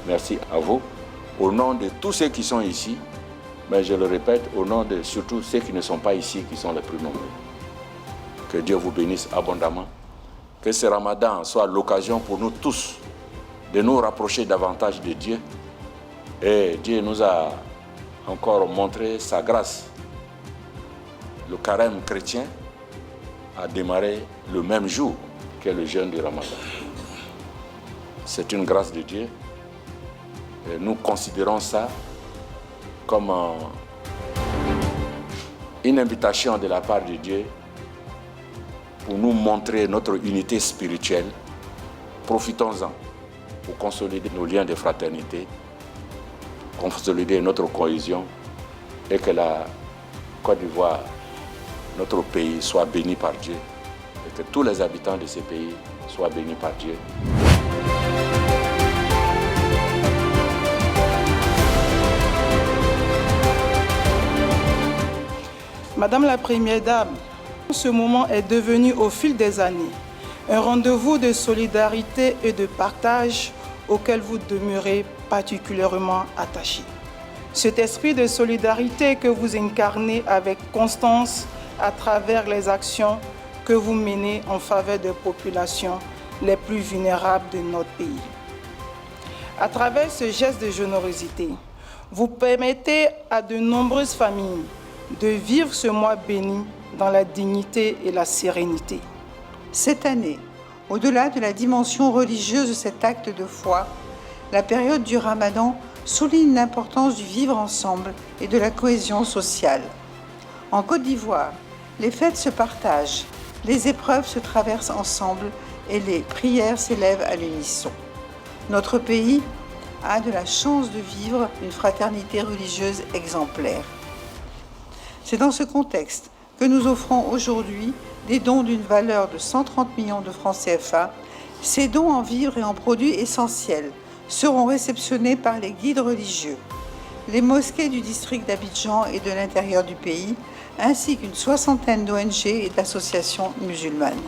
Merci à vous. Au nom de tous ceux qui sont ici, mais je le répète, au nom de surtout ceux qui ne sont pas ici, qui sont les plus nombreux. Que Dieu vous bénisse abondamment. Que ce Ramadan soit l'occasion pour nous tous de nous rapprocher davantage de Dieu. Et Dieu nous a encore montré sa grâce. Le carême chrétien a démarré le même jour que le jeûne du Ramadan. C'est une grâce de Dieu. Et nous considérons ça comme une invitation de la part de Dieu pour nous montrer notre unité spirituelle. Profitons-en pour consolider nos liens de fraternité, consolider notre cohésion et que la Côte d'Ivoire, notre pays, soit béni par Dieu et que tous les habitants de ce pays soient bénis par Dieu. Madame la Première Dame, ce moment est devenu au fil des années un rendez-vous de solidarité et de partage auquel vous demeurez particulièrement attachés. Cet esprit de solidarité que vous incarnez avec constance à travers les actions que vous menez en faveur des populations les plus vulnérables de notre pays. À travers ce geste de générosité, vous permettez à de nombreuses familles de vivre ce mois béni dans la dignité et la sérénité. Cette année, au-delà de la dimension religieuse de cet acte de foi, la période du Ramadan souligne l'importance du vivre ensemble et de la cohésion sociale. En Côte d'Ivoire, les fêtes se partagent, les épreuves se traversent ensemble et les prières s'élèvent à l'unisson. Notre pays a de la chance de vivre une fraternité religieuse exemplaire. C'est dans ce contexte que nous offrons aujourd'hui des dons d'une valeur de 130 millions de francs CFA. Ces dons en vivres et en produits essentiels seront réceptionnés par les guides religieux, les mosquées du district d'Abidjan et de l'intérieur du pays, ainsi qu'une soixantaine d'ONG et d'associations musulmanes.